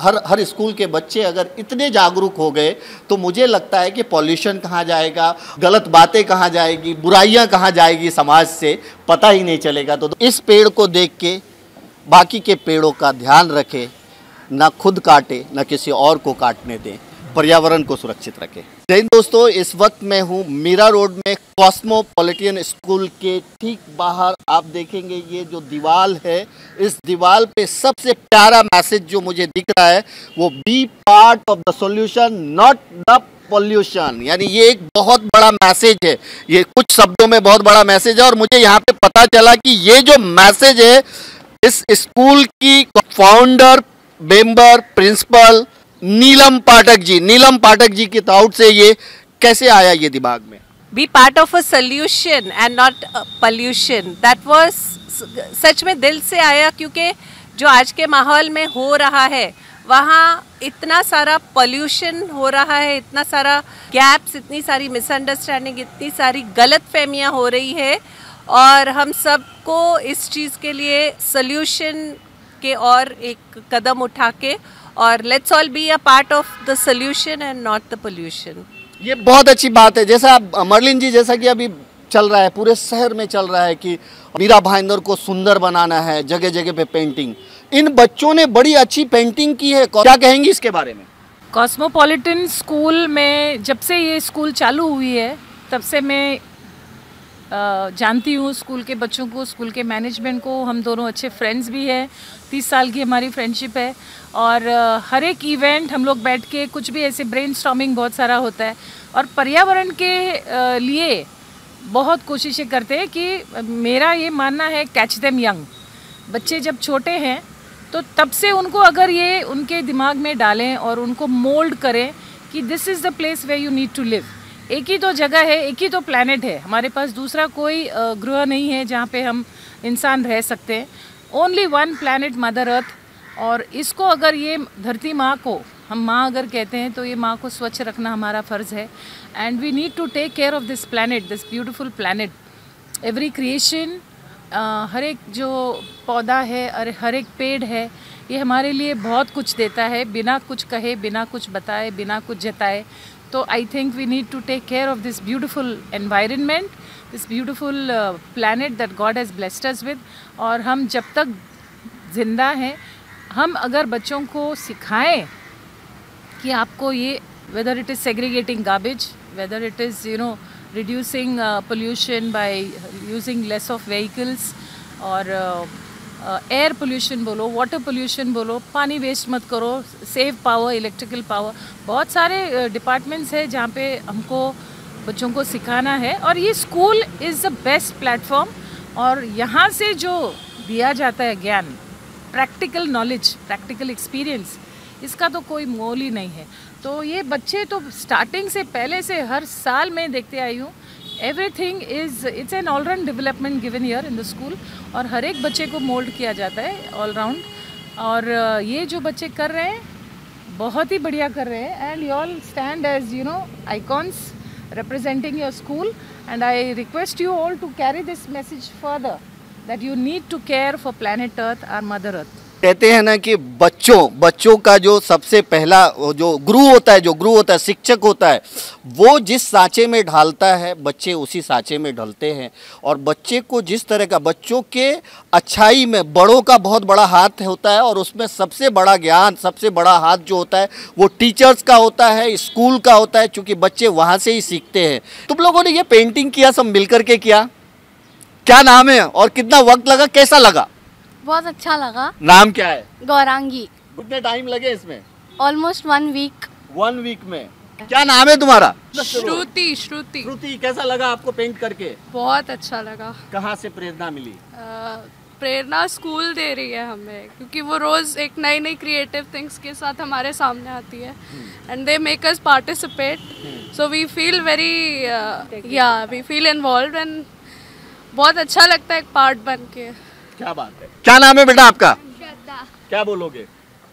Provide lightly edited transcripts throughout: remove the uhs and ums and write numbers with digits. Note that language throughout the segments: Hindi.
हर स्कूल के बच्चे अगर इतने जागरूक हो गए तो मुझे लगता है कि पॉल्यूशन कहाँ जाएगा, गलत बातें कहाँ जाएगी, बुराइयां कहाँ जाएगी समाज से, पता ही नहीं चलेगा। तो इस पेड़ को देख के बाकी के पेड़ों का ध्यान रखें, ना खुद काटे ना किसी और को काटने दें, पर्यावरण को सुरक्षित रखें। जय हिंद दोस्तों, इस वक्त मैं हूँ मीरा रोड में कॉस्मोपॉलिटन स्कूल के ठीक बाहर। आप देखेंगे ये जो दीवार है, इस दीवार पे सबसे प्यारा मैसेज जो मुझे दिख रहा है वो be part of the solution not the pollution, यानी ये एक बहुत बड़ा मैसेज है। ये कुछ शब्दों में बहुत बड़ा मैसेज है और मुझे यहाँ पे पता चला कि ये जो मैसेज है इस स्कूल की फाउंडर, मेंबर, प्रिंसिपल नीलम पाठक जी की ताउट से ये कैसे आया ये दिमाग में? Be part of a solution and not a pollution. That was सच में दिल से आया, क्योंकि जो आज के माहौल में हो रहा है वहाँ इतना सारा पोल्यूशन हो रहा है, इतना सारा गैप्स, इतनी सारी मिसअंडरस्टैंडिंग, इतनी सारी गलत फहमियाँ हो रही है और हम सबको इस चीज़ के लिए सल्यूशन के और एक कदम उठा के और let's all be a part of the solution and not the pollution. ये बहुत अच्छी बात है। जैसा मर्लिन जी, जैसा कि अभी चल रहा है, पूरे शहर में चल रहा है कि मीरा भाईंदर को सुंदर बनाना है, जगह जगह पे पेंटिंग। इन बच्चों ने बड़ी अच्छी पेंटिंग की है, क्या कहेंगी इसके बारे में? कॉस्मोपॉलिटन स्कूल में जब से ये स्कूल चालू हुई है तब से मैं जानती हूँ स्कूल के बच्चों को, स्कूल के मैनेजमेंट को। हम दोनों अच्छे फ्रेंड्स भी हैं, 30 साल की हमारी फ्रेंडशिप है और हर एक इवेंट हम लोग बैठ के कुछ भी ऐसे ब्रेनस्टॉर्मिंग बहुत सारा होता है और पर्यावरण के लिए बहुत कोशिशें करते हैं कि मेरा ये मानना है कैच देम यंग। बच्चे जब छोटे हैं तो तब से उनको अगर ये उनके दिमाग में डालें और उनको मोल्ड करें कि this is the place where you need to live. एक ही तो जगह है, एक ही तो प्लैनेट है, हमारे पास दूसरा कोई ग्रह नहीं है जहाँ पे हम इंसान रह सकते हैं। Only one planet, mother earth. और इसको अगर ये धरती माँ को हम माँ अगर कहते हैं तो ये माँ को स्वच्छ रखना हमारा फ़र्ज़ है and we need to take care of this planet, this beautiful planet. Every creation, हर एक जो पौधा है और हर एक पेड़ है, ये हमारे लिए बहुत कुछ देता है, बिना कुछ कहे, बिना कुछ बताए, बिना कुछ जताए। तो I think we need to take care of this beautiful environment, this beautiful planet that God has blessed us with. और हम जब तक ज़िंदा हैं, हम अगर बच्चों को सिखाएं कि आपको ये, whether it is segregating garbage, whether it is reducing pollution by using less of vehicles और एयर पोल्यूशन बोलो, वाटर पोल्यूशन बोलो, पानी वेस्ट मत करो, सेव पावर, इलेक्ट्रिकल पावर, बहुत सारे डिपार्टमेंट्स हैं जहाँ पे हमको बच्चों को सिखाना है। और ये school is the best platform और यहाँ से जो दिया जाता है ज्ञान, प्रैक्टिकल नॉलेज, प्रैक्टिकल एक्सपीरियंस, इसका तो कोई मोल ही नहीं है। तो ये बच्चे तो स्टार्टिंग से, पहले से हर साल मैं देखते आई हूँ, everything is, it's an all round development given here in the school और हर एक बच्चे को मोल्ड किया जाता है ऑल राउंड। और ये जो बच्चे कर रहे हैं बहुत ही बढ़िया कर रहे हैं and you all stand as icons representing your school and I request you all to carry this message further that you need to care for planet Earth, our mother Earth। कहते हैं ना कि बच्चों का जो सबसे पहला जो गुरु होता है, शिक्षक होता है, वो जिस सांचे में ढालता है बच्चे उसी सांचे में ढलते हैं। और बच्चे को जिस तरह का, बच्चों के अच्छाई में बड़ों का बहुत बड़ा हाथ होता है और उसमें सबसे बड़ा ज्ञान, सबसे बड़ा हाथ जो होता है वो टीचर्स का होता है, स्कूल का होता है, क्योंकि बच्चे वहाँ से ही सीखते हैं। तुम लोगों ने ये पेंटिंग किया, सब मिल करके किया, क्या नाम है और कितना वक्त लगा, कैसा लगा? बहुत अच्छा लगा। नाम क्या है? गौरांगी। कितने टाइम लगे इसमें? Almost 1 week. 1 वीक में। क्या नाम है तुम्हारा? श्रुति। कैसा लगा आपको पेंट करके? बहुत अच्छा लगा। कहाँ से प्रेरणा मिली? प्रेरणा स्कूल दे रही है हमें, क्योंकि वो रोज एक नई नई क्रिएटिव थिंग्स के साथ हमारे सामने आती है and they make us participate, so we feel very we feel involved and बहुत अच्छा लगता है एक पार्ट बन के। क्या बात है। क्या नाम है बेटा आपका? श्रद्धा। क्या बोलोगे?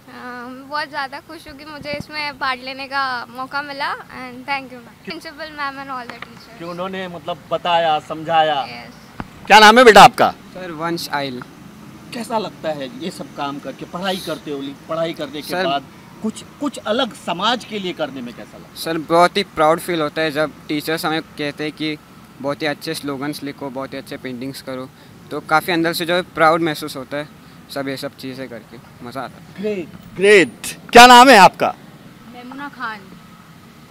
बहुत ज़्यादा खुश हूँ कि मुझे इसमें पार्ट लेने का मौका मिला and thank you principal ma'am and all the teachers कि उन्होंने मतलब बताया, समझाया। क्या नाम है बेटा आपका? सर वंश आइल। कैसा लगता है ये सब काम करके? पढ़ाई करते हो, पढ़ाई करने के बाद कुछ अलग समाज के लिए करने में कैसा लगता सर बहुत ही प्राउड फील होता है जब टीचर्स हमें कहते हैं कि बहुत ही अच्छे स्लोगन्स लिखो, बहुत ही अच्छे पेंटिंग्स करो, तो काफ़ी अंदर से जो है प्राउड महसूस होता है सब ये सब चीज़ें करके, मज़ा आता है। Great great. क्या नाम है आपका? मेमुना खान।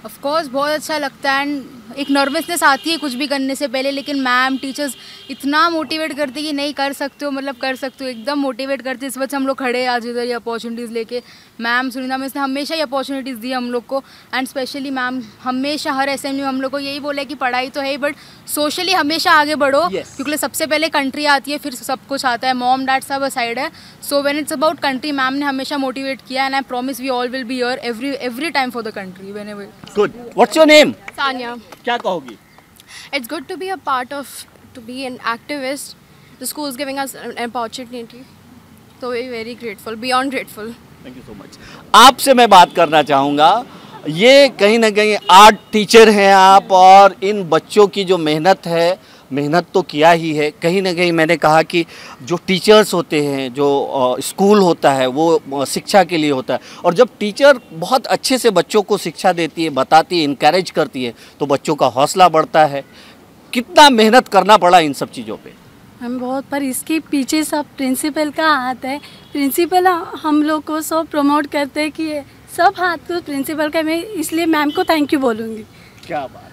ऑफ कोर्स बहुत अच्छा लगता है एंड एक नर्वसनेस आती है कुछ भी करने से पहले, लेकिन मैम टीचर्स इतना मोटिवेट करते हैं कि नहीं कर सकते हो, मतलब कर सकते हो, एकदम मोटिवेट करते हैं। इस वजह से हम लोग खड़े हैं आज इधर ये अपॉर्चुनिटीज़ लेके। मैम सुनीता मिस ने हमेशा ये अपॉर्चुनिटीज़ दी हम लोग को एंड स्पेशली मैम हमेशा हर असेंबली में हम लोग को यही बोला कि पढ़ाई तो है बट सोशली हमेशा आगे बढ़ो, क्योंकि सबसे पहले कंट्री आती है फिर सब कुछ आता है, मॉम डैड सब साइड है। So when it's about country ma'am ने हमेशा मोटिवेट किया and I promise we all will be here every time for the country whenever. Good. What's your name? Sanya. क्या कहोगी? It's good to be a part of, to be an activist. The school is giving us an opportunity. So we're very grateful, beyond grateful. Thank you so much. आपसे मैं बात करना चाहूँगा, ये कहीं ना कहीं आर्ट टीचर हैं आप, और इन बच्चों की जो मेहनत है, मेहनत तो किया ही है, कहीं ना कहीं मैंने कहा कि जो टीचर्स होते हैं, जो स्कूल होता है वो शिक्षा के लिए होता है, और जब टीचर बहुत अच्छे से बच्चों को शिक्षा देती है, बताती है, इनकरेज करती है, तो बच्चों का हौसला बढ़ता है। कितना मेहनत करना पड़ा इन सब चीज़ों पे? हम बहुत, पर इसके पीछे सब प्रिंसिपल का हाथ है। प्रिंसिपल हम लोग को सब प्रमोट करते हैं कि सब हाथ तो प्रिंसिपल का, मैं इसलिए मैम को थैंक यू बोलूँगी। क्या बात,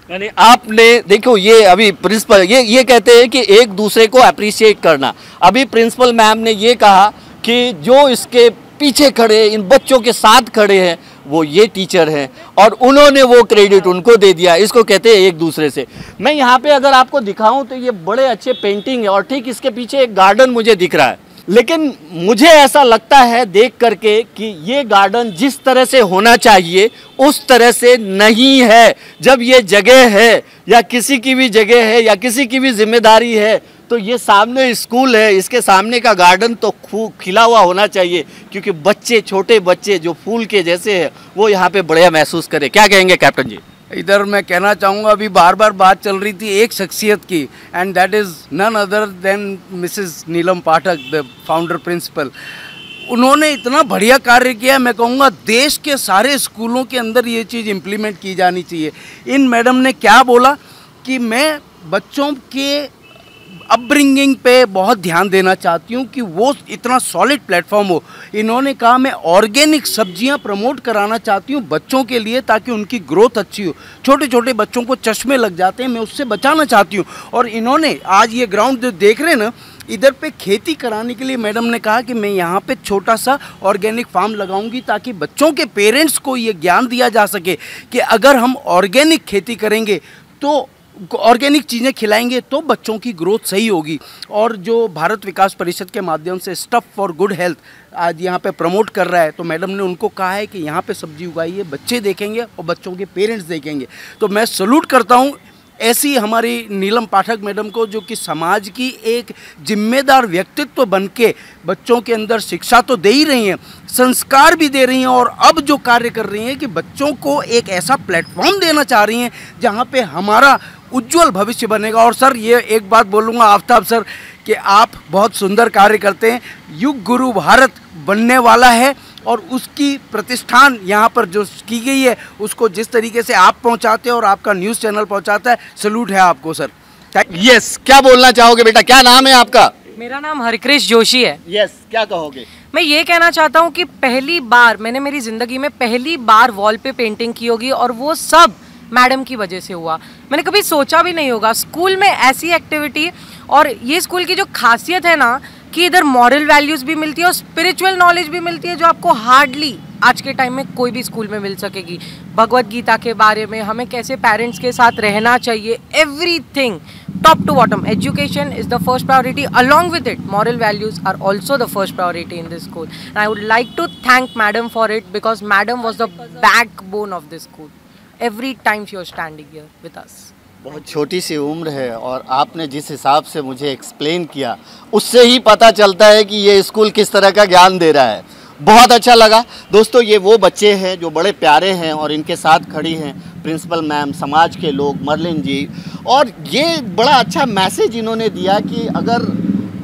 यानी आपने देखो ये अभी प्रिंसिपल ये कहते हैं कि एक दूसरे को अप्रिशिएट करना। अभी प्रिंसिपल मैम ने ये कहा कि जो इसके पीछे खड़े, इन बच्चों के साथ खड़े हैं, वो ये टीचर हैं, और उन्होंने वो क्रेडिट उनको दे दिया। इसको कहते हैं एक दूसरे से। मैं यहाँ पे अगर आपको दिखाऊं तो ये बड़े अच्छे पेंटिंग है, और ठीक इसके पीछे एक गार्डन मुझे दिख रहा है, लेकिन मुझे ऐसा लगता है देख करके कि ये गार्डन जिस तरह से होना चाहिए उस तरह से नहीं है। जब ये जगह है या किसी की भी जगह है या किसी की भी जिम्मेदारी है, तो ये सामने स्कूल है, इसके सामने का गार्डन तो खूब खिला हुआ होना चाहिए, क्योंकि बच्चे, छोटे बच्चे जो फूल के जैसे हैं, वो यहाँ पे बढ़िया महसूस करें। क्या कहेंगे कैप्टन जी? इधर मैं कहना चाहूँगा, अभी बार बार बात चल रही थी एक शख्सियत की, and that is none other than Mrs Neelam Pathak, the founder principal. उन्होंने इतना बढ़िया कार्य किया, मैं कहूँगा देश के सारे स्कूलों के अंदर ये चीज़ इम्प्लीमेंट की जानी चाहिए। इन मैडम ने क्या बोला कि मैं बच्चों के अपब्रिंगिंग पे बहुत ध्यान देना चाहती हूँ कि वो इतना सॉलिड प्लेटफॉर्म हो। इन्होंने कहा मैं ऑर्गेनिक सब्जियाँ प्रमोट कराना चाहती हूँ बच्चों के लिए, ताकि उनकी ग्रोथ अच्छी हो। छोटे छोटे बच्चों को चश्मे लग जाते हैं, मैं उससे बचाना चाहती हूँ। और इन्होंने आज ये ग्राउंड जो देख रहे हैं ना, इधर पे खेती कराने के लिए मैडम ने कहा कि मैं यहाँ पे छोटा सा ऑर्गेनिक फार्म लगाऊंगी, ताकि बच्चों के पेरेंट्स को ये ज्ञान दिया जा सके कि अगर हम ऑर्गेनिक खेती करेंगे, तो ऑर्गेनिक चीज़ें खिलाएंगे, तो बच्चों की ग्रोथ सही होगी। और जो भारत विकास परिषद के माध्यम से स्टफ फॉर गुड हेल्थ आज यहाँ पे प्रमोट कर रहा है, तो मैडम ने उनको कहा है कि यहाँ पे सब्जी उगाइए, बच्चे देखेंगे और बच्चों के पेरेंट्स देखेंगे। तो मैं सल्यूट करता हूँ ऐसी हमारी नीलम पाठक मैडम को, जो कि समाज की एक जिम्मेदार व्यक्तित्व बन के बच्चों के अंदर शिक्षा तो दे ही रही हैं, संस्कार भी दे रही हैं, और अब जो कार्य कर रही हैं कि बच्चों को एक ऐसा प्लेटफॉर्म देना चाह रही हैं जहाँ पे हमारा उज्जवल भविष्य बनेगा। और सर ये एक बात बोलूँगा आफ्ताब सर, कि आप बहुत सुंदर कार्य करते हैं। युग गुरु भारत बनने वाला है, और उसकी प्रतिष्ठान यहाँ पर जो की गई है, उसको जिस तरीके से आप पहुँचाते हैं और आपका न्यूज़ चैनल पहुँचाता है, सैल्यूट है आपको सर। यस, क्या बोलना चाहोगे बेटा? क्या नाम है आपका? मेरा नाम हरकृष्ण जोशी है। यस, क्या कहोगे? मैं ये कहना चाहता हूँ कि पहली बार मैंने मेरी ज़िंदगी में पहली बार वॉल पे पेंटिंग की होगी, और वो सब मैडम की वजह से हुआ। मैंने कभी सोचा भी नहीं होगा स्कूल में ऐसी एक्टिविटी। और ये स्कूल की जो खासियत है ना, कि इधर मॉरल वैल्यूज़ भी मिलती है और स्पिरिचुअल नॉलेज भी मिलती है, जो आपको हार्डली आज के टाइम में कोई भी स्कूल में मिल सकेगी। भगवत गीता के बारे में, हमें कैसे पेरेंट्स के साथ रहना चाहिए, everything top to bottom. Education is the first priority, along with it moral values are also the first priority in this school. And I would like to thank madam for it, because madam was the backbone of this school. Every time she was standing here with us. बहुत छोटी सी उम्र है, और आपने जिस हिसाब से मुझे एक्सप्लेन किया, उससे ही पता चलता है कि ये स्कूल किस तरह का ज्ञान दे रहा है। बहुत अच्छा लगा दोस्तों। ये वो बच्चे हैं जो बड़े प्यारे हैं, और इनके साथ खड़ी हैं प्रिंसिपल मैम, समाज के लोग, मर्लिन जी, और ये बड़ा अच्छा मैसेज इन्होंने दिया कि अगर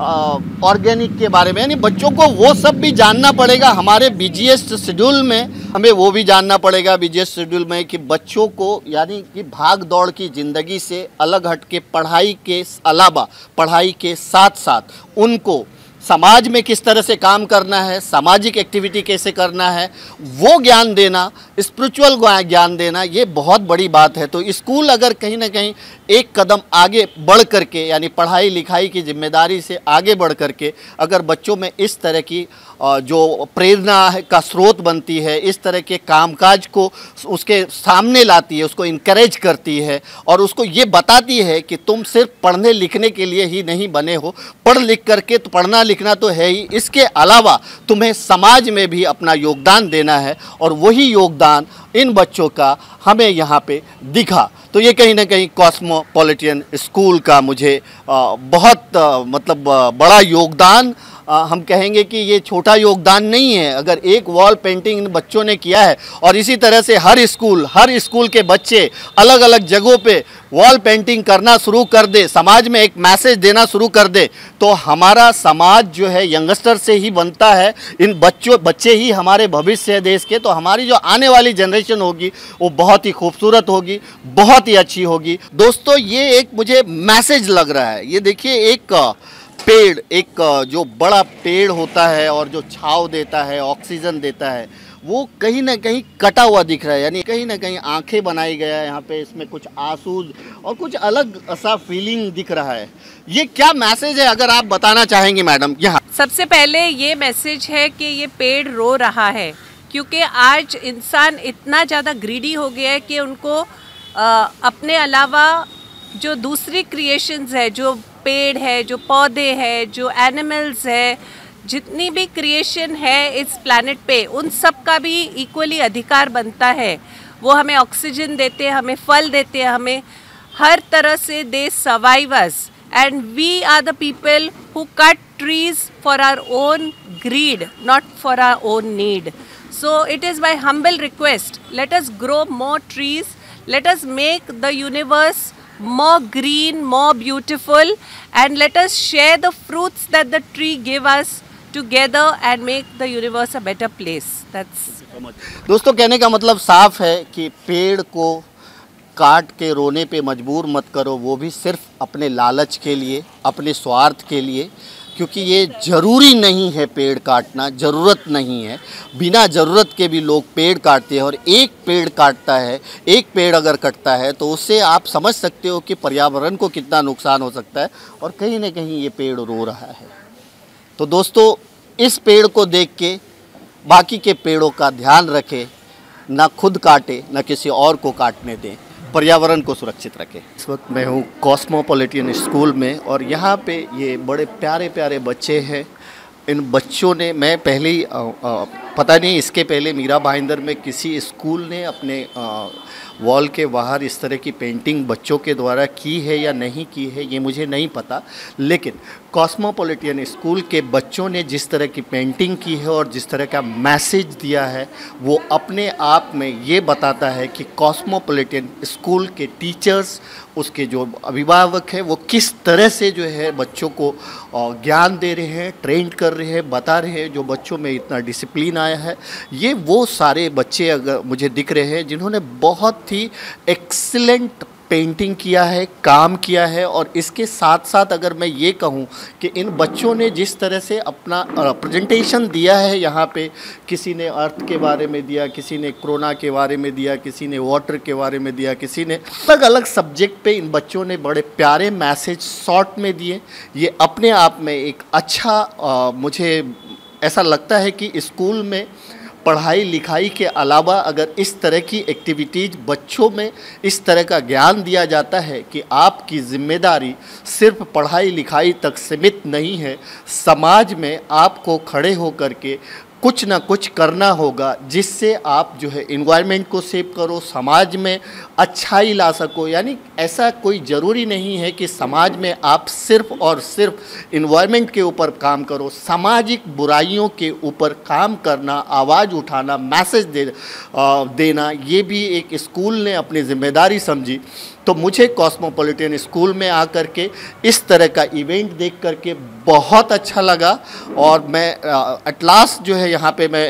ऑर्गेनिक के बारे में, यानी बच्चों को वो सब भी जानना पड़ेगा। हमारे बिजीएस्ट शेड्यूल में हमें वो भी जानना पड़ेगा बिजीएस्ट शेड्यूल में कि बच्चों को यानी कि भाग दौड़ की ज़िंदगी से अलग हट के पढ़ाई के अलावा, पढ़ाई के साथ साथ उनको समाज में किस तरह से काम करना है, सामाजिक एक्टिविटी कैसे करना है, वो ज्ञान देना, स्पिरिचुअल ज्ञान देना, ये बहुत बड़ी बात है। तो स्कूल अगर कहीं ना कहीं एक कदम आगे बढ़ करके, यानी पढ़ाई लिखाई की जिम्मेदारी से आगे बढ़ करके अगर बच्चों में इस तरह की जो प्रेरणा का स्रोत बनती है, इस तरह के कामकाज को उसके सामने लाती है, उसको इनकरेज करती है और उसको ये बताती है कि तुम सिर्फ पढ़ने लिखने के लिए ही नहीं बने हो, पढ़ लिख करके तो पढ़ना लिखना तो है ही, इसके अलावा तुम्हें समाज में भी अपना योगदान देना है, और वही योगदान इन बच्चों का हमें यहाँ पे दिखा। तो ये कहीं ना कहीं कॉस्मोपॉलिटन स्कूल का मुझे बहुत मतलब बड़ा योगदान, हम कहेंगे कि ये छोटा योगदान नहीं है। अगर एक वॉल पेंटिंग इन बच्चों ने किया है और इसी तरह से हर स्कूल के बच्चे अलग अलग जगहों पे वॉल पेंटिंग करना शुरू कर दे, समाज में एक मैसेज देना शुरू कर दे, तो हमारा समाज जो है यंगस्टर से ही बनता है। इन बच्चे ही हमारे भविष्य है देश के। तो हमारी जो आने वाली जनरेशन होगी वो बहुत ही खूबसूरत होगी, बहुत ही अच्छी होगी। दोस्तों, ये एक मुझे मैसेज लग रहा है। ये देखिए, एक पेड़, एक जो बड़ा पेड़ होता है और जो छांव देता है, ऑक्सीजन देता है, वो कहीं ना कहीं कटा हुआ दिख रहा है, यानी कहीं ना कहीं आंखें बनाई गया है यहाँ पे, इसमें कुछ आंसू और कुछ अलग सा फीलिंग दिख रहा है। ये क्या मैसेज है, अगर आप बताना चाहेंगे मैडम? यहाँ सबसे पहले ये मैसेज है कि ये पेड़ रो रहा है क्योंकि आज इंसान इतना ज़्यादा ग्रीडी हो गया है कि उनको अपने अलावा जो दूसरी क्रिएशंस है, जो पेड़ है, जो पौधे हैं, जो एनिमल्स है, जितनी भी क्रिएशन है इस प्लैनेट पे, उन सब का भी इक्वली अधिकार बनता है। वो हमें ऑक्सीजन देते हैं, हमें फल देते हैं, हमें हर तरह से they survive us, and we are the people who cut trees for our own greed, not for our own need. So it is my humble request, let us grow more trees, let us make the universe more green, more beautiful, and let us share the fruits that the tree give us together and make the universe a better place. That's दोस्तों, कहने का मतलब साफ है कि पेड़ को काट के रोने पे मजबूर मत करो, वो भी सिर्फ अपने लालच के लिए, अपने स्वार्थ के लिए, क्योंकि ये ज़रूरी नहीं है पेड़ काटना, ज़रूरत नहीं है। बिना ज़रूरत के भी लोग पेड़ काटते हैं, और एक पेड़ काटता है, एक पेड़ अगर कटता है तो उससे आप समझ सकते हो कि पर्यावरण को कितना नुकसान हो सकता है, और कहीं ना कहीं ये पेड़ रो रहा है। तो दोस्तों, इस पेड़ को देख के बाकी के पेड़ों का ध्यान रखें, ना खुद काटे, ना किसी और को काटने दें, पर्यावरण को सुरक्षित रखें। इस वक्त मैं हूँ कॉस्मोपॉलिटन स्कूल में, और यहाँ पे ये बड़े प्यारे प्यारे बच्चे हैं। इन बच्चों ने, मैं पहले ही पता नहीं इसके पहले मीरा भाईंदर में किसी स्कूल ने अपने वॉल के बाहर इस तरह की पेंटिंग बच्चों के द्वारा की है या नहीं की है, ये मुझे नहीं पता, लेकिन कॉस्मोपॉलिटन स्कूल के बच्चों ने जिस तरह की पेंटिंग की है और जिस तरह का मैसेज दिया है, वो अपने आप में ये बताता है कि कॉस्मोपॉलिटन स्कूल के टीचर्स, उसके जो अभिभावक हैं, वो किस तरह से जो है बच्चों को ज्ञान दे रहे हैं, ट्रेन कर रहे हैं, बता रहे हैं। जो बच्चों में इतना डिसिप्लिन आया है, ये वो सारे बच्चे अगर मुझे दिख रहे हैं जिन्होंने बहुत ही एक्सीलेंट पेंटिंग किया है, काम किया है। और इसके साथ साथ अगर मैं ये कहूँ कि इन बच्चों ने जिस तरह से अपना प्रेजेंटेशन दिया है यहाँ पे, किसी ने अर्थ के बारे में दिया, किसी ने कोरोना के बारे में दिया, किसी ने वाटर के बारे में दिया, किसी ने अलग अलग सब्जेक्ट पे इन बच्चों ने बड़े प्यारे मैसेज शॉर्ट में दिए। ये अपने आप में एक अच्छा मुझे ऐसा लगता है कि स्कूल में पढ़ाई लिखाई के अलावा अगर इस तरह की एक्टिविटीज़ बच्चों में इस तरह का ज्ञान दिया जाता है कि आपकी जिम्मेदारी सिर्फ पढ़ाई लिखाई तक सीमित नहीं है, समाज में आपको खड़े होकर के कुछ ना कुछ करना होगा, जिससे आप जो है एनवायरनमेंट को सेव करो, समाज में अच्छाई ला सको। यानी ऐसा कोई ज़रूरी नहीं है कि समाज में आप सिर्फ और सिर्फ एनवायरनमेंट के ऊपर काम करो, सामाजिक बुराइयों के ऊपर काम करना, आवाज़ उठाना, मैसेज देना, ये भी एक स्कूल ने अपनी जिम्मेदारी समझी। तो मुझे कॉस्मोपॉलिटन स्कूल में आकर के इस तरह का इवेंट देख करके बहुत अच्छा लगा। और मैं एट लास्ट जो है यहाँ पे मैं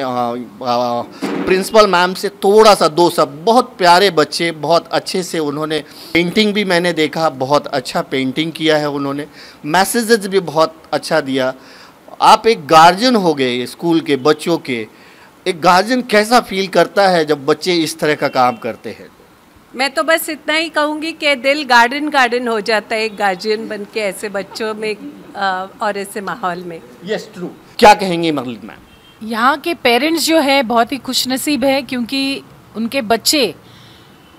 प्रिंसिपल मैम से थोड़ा सा दो सब, बहुत प्यारे बच्चे, बहुत अच्छे से उन्होंने पेंटिंग भी मैंने देखा, बहुत अच्छा पेंटिंग किया है उन्होंने, मैसेजेस भी बहुत अच्छा दिया। आप एक गार्जियन हो गए स्कूल के बच्चों के, एक गार्जियन कैसा फील करता है जब बच्चे इस तरह का काम करते हैं? मैं तो बस इतना ही कहूँगी कि दिल गार्डन गार्डन हो जाता है एक गार्जियन बन के ऐसे बच्चों में और ऐसे माहौल में। Yes true. क्या कहेंगे मरलिन मैम? यहाँ के पेरेंट्स जो है बहुत ही खुशनसीब है, क्योंकि उनके बच्चे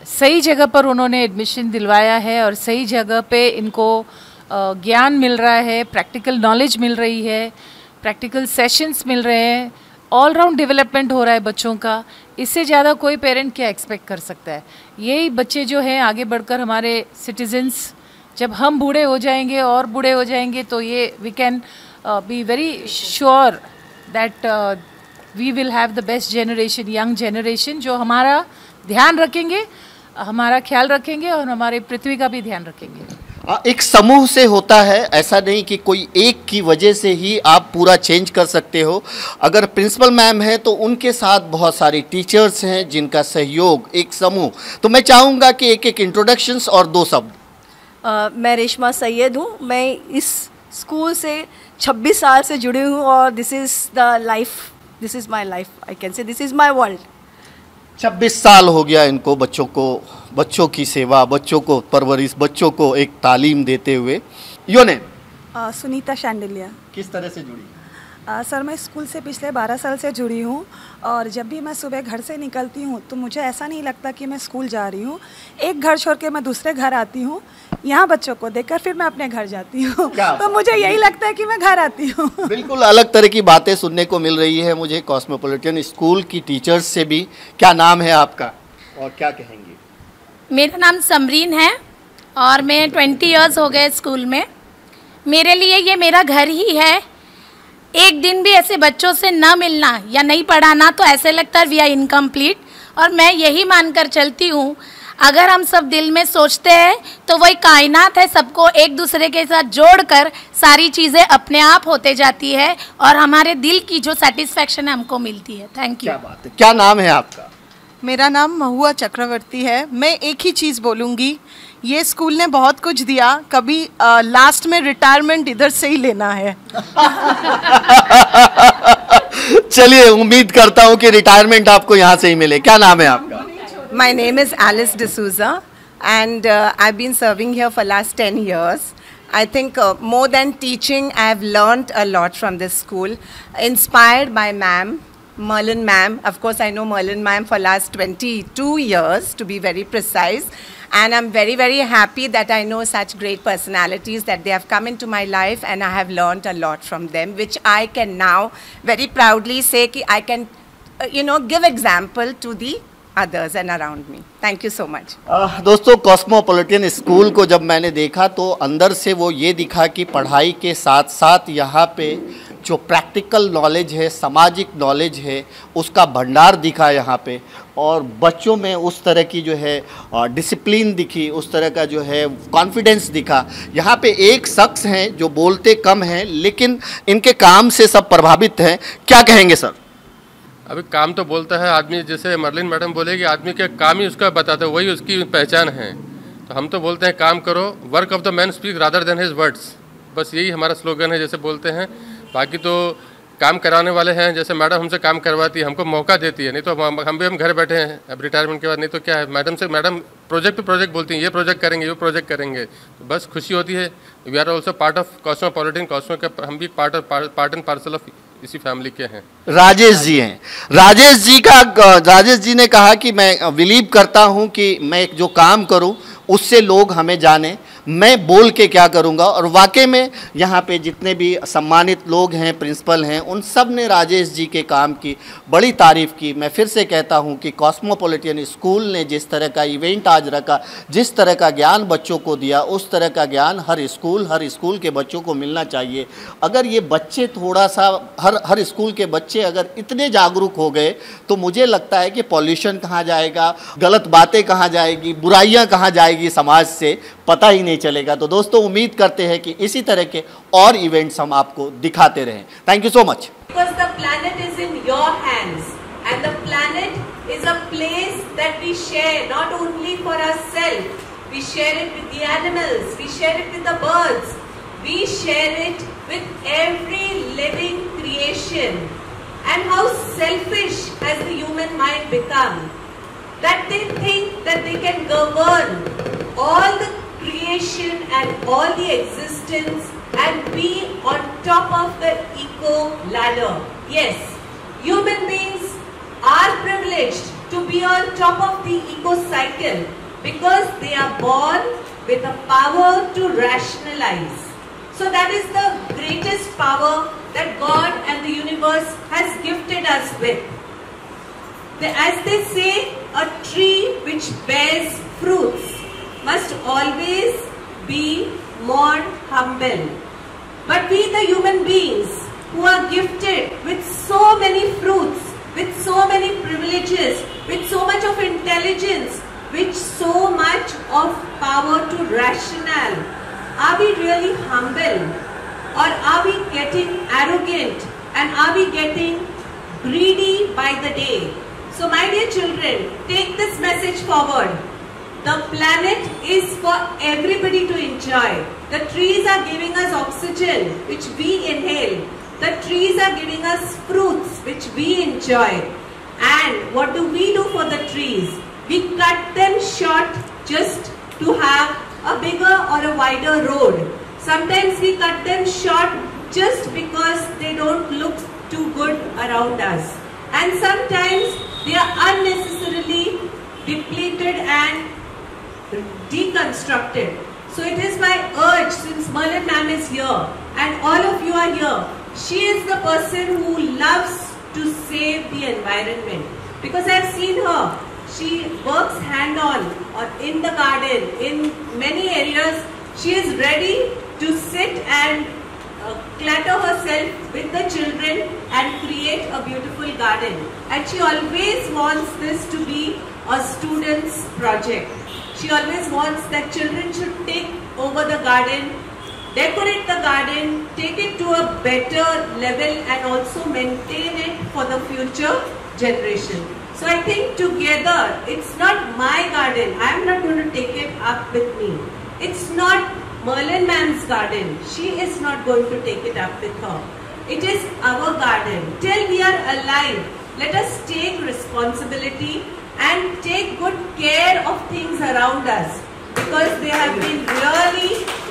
सही जगह पर उन्होंने एडमिशन दिलवाया है और सही जगह पे इनको ज्ञान मिल रहा है, प्रैक्टिकल नॉलेज मिल रही है, प्रैक्टिकल सेशंस मिल रहे हैं, ऑल राउंड डेवलपमेंट हो रहा है बच्चों का। इससे ज़्यादा कोई पेरेंट क्या एक्सपेक्ट कर सकता है? यही बच्चे जो हैं आगे बढ़कर हमारे सिटीजन्स, जब हम बूढ़े हो जाएंगे और बूढ़े हो जाएंगे तो ये we can be very sure that we will have the best generation, young generation, जो हमारा ध्यान रखेंगे, हमारा ख्याल रखेंगे और हमारे पृथ्वी का भी ध्यान रखेंगे। एक समूह से होता है, ऐसा नहीं कि कोई एक की वजह से ही आप पूरा चेंज कर सकते हो। अगर प्रिंसिपल मैम है तो उनके साथ बहुत सारी टीचर्स हैं जिनका सहयोग, एक समूह। तो मैं चाहूँगा कि एक एक इंट्रोडक्शंस और दो शब्द। मैं रेशमा सैयद हूँ। मैं इस स्कूल से 26 साल से जुड़ी हूँ और this is the life, this is my life, I can say this is my world. 26 साल हो गया इनको, बच्चों को, बच्चों की सेवा, बच्चों को परवरिश, बच्चों को एक तालीम देते हुए। Your name? सुनीता शांडिलिया। किस तरह से जुड़ी? सर मैं स्कूल से पिछले 12 साल से जुड़ी हूँ और जब भी मैं सुबह घर से निकलती हूँ तो मुझे ऐसा नहीं लगता कि मैं स्कूल जा रही हूँ। एक घर छोड़ के मैं दूसरे घर आती हूँ, यहाँ बच्चों को देखकर फिर मैं अपने घर जाती हूँ, तो मुझे यही लगता है कि मैं घर आती हूँ। बिल्कुल अलग तरह की बातें सुनने को मिल रही है मुझे कॉस्मोपॉलिटन स्कूल की टीचर्स से भी। क्या नाम है आपका और क्या कहेंगे? मेरा नाम समरीन है और मैं 20 इयर्स हो गए स्कूल में। मेरे लिए ये मेरा घर ही है। एक दिन भी ऐसे बच्चों से न मिलना या नहीं पढ़ाना तो ऐसे लगता है वी आर इनकम्प्लीट। और मैं यही मानकर चलती हूँ, अगर हम सब दिल में सोचते हैं तो वही कायनात है, सबको एक दूसरे के साथ जोड़कर सारी चीज़ें अपने आप होते जाती है और हमारे दिल की जो सेटिस्फैक्शन है हमको मिलती है। Thank you. क्या बात है। क्या नाम है आपका? मेरा नाम महुआ चक्रवर्ती है। मैं एक ही चीज़ बोलूँगी, ये स्कूल ने बहुत कुछ दिया, कभी लास्ट में रिटायरमेंट इधर से ही लेना है। चलिए, उम्मीद करता हूँ कि रिटायरमेंट आपको यहाँ से ही मिले। क्या नाम है आपका? My name is Alice D'Souza and I've been serving here for last 10 years. I think more than teaching, I've learned a lot from this school, inspired by ma'am, Merlin ma'am. Of course, I know Merlin ma'am for last 22 years, to be very precise. And I'm very, very happy that I know such great personalities, that they have come into my life and I have learned a lot from them, which I can now very proudly say कि I can, give example to the others and around me. Thank you so much. दोस्तों, कॉस्मोपॉलिटन स्कूल को जब मैंने देखा तो अंदर से वो ये दिखा कि पढ़ाई के साथ साथ यहाँ पे जो प्रैक्टिकल नॉलेज है, सामाजिक नॉलेज है, उसका भंडार दिखा यहाँ पे। और बच्चों में उस तरह की जो है डिसिप्लिन दिखी, उस तरह का जो है कॉन्फिडेंस दिखा। यहाँ पे एक शख्स हैं जो बोलते कम हैं लेकिन इनके काम से सब प्रभावित हैं। क्या कहेंगे सर? अभी काम तो बोलता है आदमी, जैसे मरलिन मैडम बोलेगी, आदमी के काम ही उसका बताता है, वही उसकी पहचान है। तो हम तो बोलते हैं काम करो, work of the man speak rather than his words, बस यही हमारा स्लोगन है जैसे बोलते हैं। बाकी तो काम कराने वाले हैं, जैसे मैडम हमसे काम करवाती है, हमको मौका देती है, नहीं तो हम घर बैठे हैं अब रिटायरमेंट के बाद। नहीं तो क्या है, मैडम प्रोजेक्ट पे प्रोजेक्ट बोलती हैं, ये प्रोजेक्ट करेंगे, ये प्रोजेक्ट करेंगे, तो बस खुशी होती है। We are also part of cosmopolitan, cosmo के हम भी पार्ट एंड पार्सल ऑफ इसी फैमिली के हैं। राजेश जी हैं। राजेश जी ने कहा कि मैं बिलीव करता हूं कि मैं जो काम करूं उससे लोग हमें जाने, मैं बोल के क्या करूँगा। और वाकई में यहाँ पे जितने भी सम्मानित लोग हैं, प्रिंसिपल हैं, उन सब ने राजेश जी के काम की बड़ी तारीफ़ की। मैं फिर से कहता हूँ कि कॉस्मोपॉलिटन स्कूल ने जिस तरह का इवेंट आज रखा, जिस तरह का ज्ञान बच्चों को दिया, उस तरह का ज्ञान हर स्कूल के बच्चों को मिलना चाहिए। अगर ये बच्चे थोड़ा सा हर स्कूल के बच्चे अगर इतने जागरूक हो गए तो मुझे लगता है कि पॉल्यूशन कहाँ जाएगा, गलत बातें कहाँ जाएगी, बुराइयाँ कहाँ जाएगी समाज से, पता ही नहीं चलेगा। तो दोस्तों उम्मीद करते हैं कि इसी तरह के और इवेंट्स हम आपको दिखाते रहें। Thank you so much. Because the planet is in your hands and the planet is a place that we share not only for ourselves, we share it with the animals, we share it with the birds, we share it with every living creation. And how selfish has the human mind become that they think that they can govern all the creation and all the existence and be on top of the eco ladder. Yes, human beings are privileged to be on top of the eco cycle because they are born with the power to rationalize. So that is the greatest power that God and the universe has gifted us with. As they say, a tree which bears fruits must always be more humble. But we, the human beings who are gifted with so many fruits, with so many privileges, with so much of intelligence, with so much of power to rationale, are we really humble? Or are we getting arrogant and are we getting greedy by the day? So my dear children, take this message forward. The planet is for everybody to enjoy. The trees are giving us oxygen which we inhale. The trees are giving us fruits which we enjoy. And what do we do for the trees? We cut them short just to have a bigger or a wider road. Sometimes we cut them short just because they don't look too good around us. And sometimes they are unnecessarily depleted and deconstructed. So it is my urge, since Merlin ma'am is here and all of you are here, she is the person who loves to save the environment. Because I have seen her, she works hand-on or in the garden, in many areas. She is ready to sit and clatter herself with the children and create a beautiful garden. And she always wants this to be a student's project. She always wants that children should take over the garden, decorate the garden, take it to a better level and also maintain it for the future generation. So I think together, it's not my garden. I am not going to take it up with me. It's not Merlin ma'am's garden. She is not going to take it up with her. It is our garden. Till we are alive, let us take responsibility and take good care of things around us, because they have been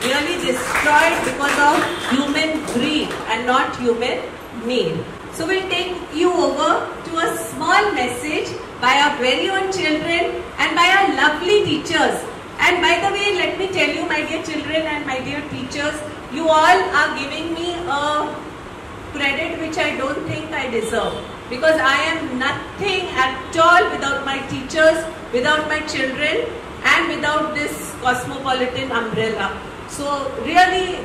really destroyed because of human greed and not human need. So we'll take you over to a small message by our very own children and by our lovely teachers. And by the way, let me tell you, my dear children and my dear teachers, you all are giving me a credit which I don't think I deserve, because I am nothing at all without my teachers, without my children and without this cosmopolitan umbrella. So really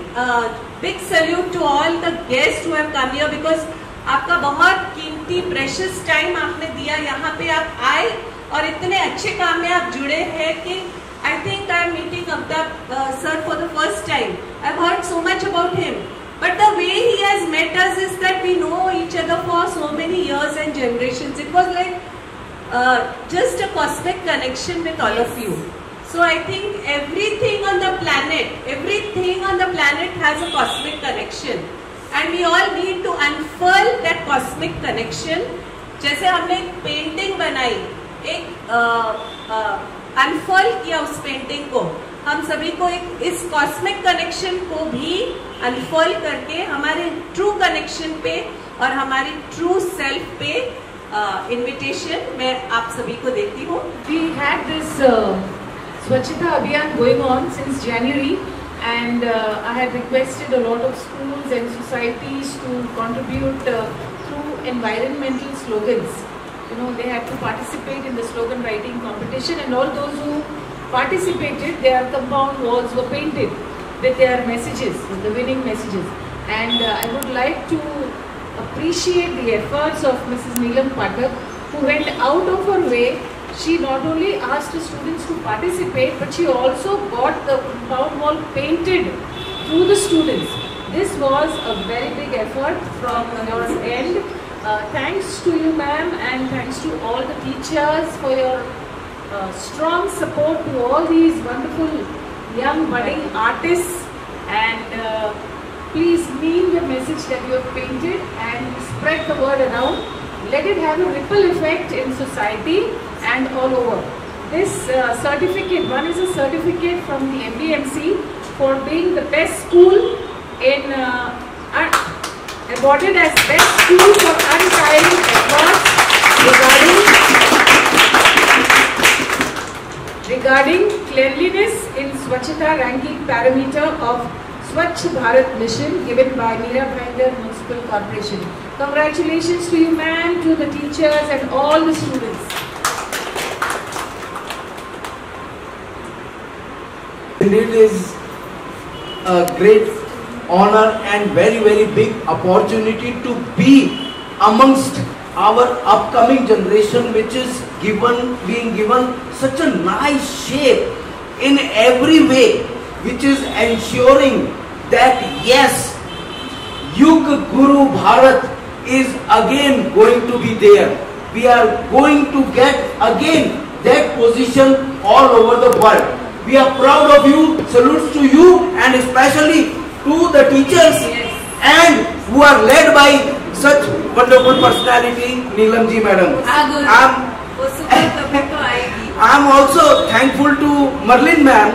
big salute to all the guests who have come here, because आपका बहुत कीमती प्रेशियस टाइम आपने दिया, यहाँ पे आप आए और इतने अच्छे काम में आप जुड़े हैं कि I think I am meeting Avtab sir for the first time. I have heard so much about him. But the way he has met us is that we know each other for so many years and generations. It was like just a cosmic connection with all of you. So I think everything on the planet has a cosmic connection. And we all need to unfurl that cosmic connection. जैसे हमने एक पेंटिंग बनाई, एक अनफॉल किया उस पेंटिंग को, हम सभी को एक इस कॉस्मिक कनेक्शन को भी अनफॉल करके हमारे ट्रू कनेक्शन पे और हमारी ट्रू सेल्फ पे इनविटेशन मैं आप सभी को देती हूँ. We had this Swachhata Abhiyan going on since January, and I had requested a lot of schools and societies to contribute through environmental slogans. You know, they had to participate in the slogan writing competition, and all those who participated, their compound walls were painted with their messages, with the winning messages. And I would like to appreciate the efforts of Mrs. Neelam Pathak, who went out of her way. She not only asked the students to participate, but she also got the compound wall painted through the students. This was a very big effort from your end. Thanks to you, ma'am, and thanks to all the teachers for your strong support to all these wonderful young budding artists. And please mean the message that you have painted and spread the word around. Let it have a ripple effect in society and all over. This certificate, one is a certificate from the MBMC for being the best school in, awarded as best school for untiring efforts regarding cleanliness in Swachhata ranking parameter of Swachh Bharat mission given by Meera Bhayandar Municipal Corporation. Congratulations to you, ma'am, to the teachers and all the students. It is a great honor and very, very big opportunity to be amongst our upcoming generation, which is being given such a nice shape in every way, which is ensuring that yes, Yug Guru Bharat is again going to be there. We are going to get again that position all over the world. We are proud of you. Salutes to you, and especially to the teachers and who are led by such wonderful personality, Neelam ji madam. I'm also thankful to Marlin ma'am,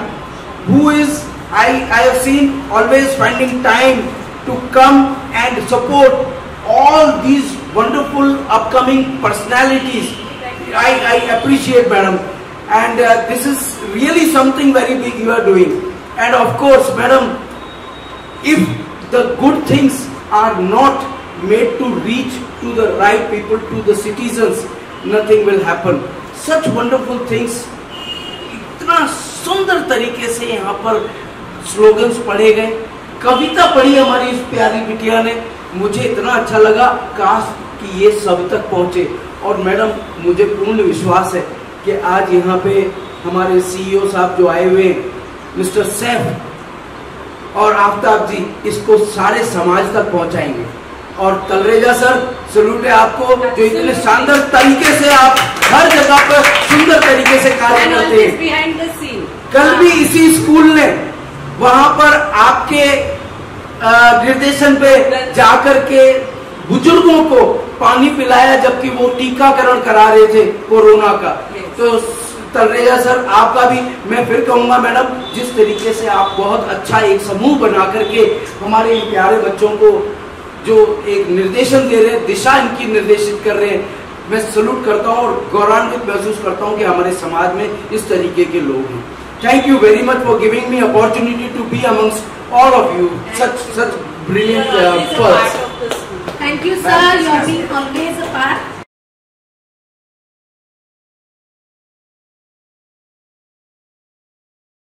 who is, I have seen always finding time to come and support all these wonderful upcoming personalities. I appreciate madam, and this is really something very big you are doing. And of course madam, if the good things are not made to reach to the right people, to the citizens, nothing will happen. Such wonderful things, इतना सुंदर तरीके से यहाँ पर स्लोगन्स पढ़े गए, कविता पढ़ी हमारी इस प्यारी बिटिया ने, मुझे इतना अच्छा लगा, काश कि ये सब तक पहुँचे। और मैडम, मुझे पूर्ण विश्वास है कि आज यहाँ पे हमारे सीईओ साहब जो आए हुए, मिस्टर सैफ और आफ्ताब जी, इसको सारे समाज तक पहुँचाएंगे। और तलरेजा सर, सलूट है आपको, जो इतने शानदार तरीके से आप हर जगह पर सुंदर तरीके से कार्य करते हैं। कल भी इसी स्कूल ने वहां पर आपके निर्देशन पे जाकर के बुजुर्गों को पानी पिलाया, जबकि वो टीकाकरण करा रहे थे कोरोना का। तो तलरेजा सर, आपका भी मैं फिर कहूंगा मैडम, जिस तरीके से आप बहुत अच्छा एक समूह बना करके हमारे प्यारे बच्चों को जो एक निर्देशन दे रहे हैं, दिशा इनकी निर्देशित कर रहे हैं, मैं सलूट करता हूं और गौरवान्वित महसूस करता हूं कि हमारे समाज में इस तरीके के लोग हैं। Thank you very much for giving me opportunity to be amongst all of you, such brilliant person. Thank you, sir. You are being always a part.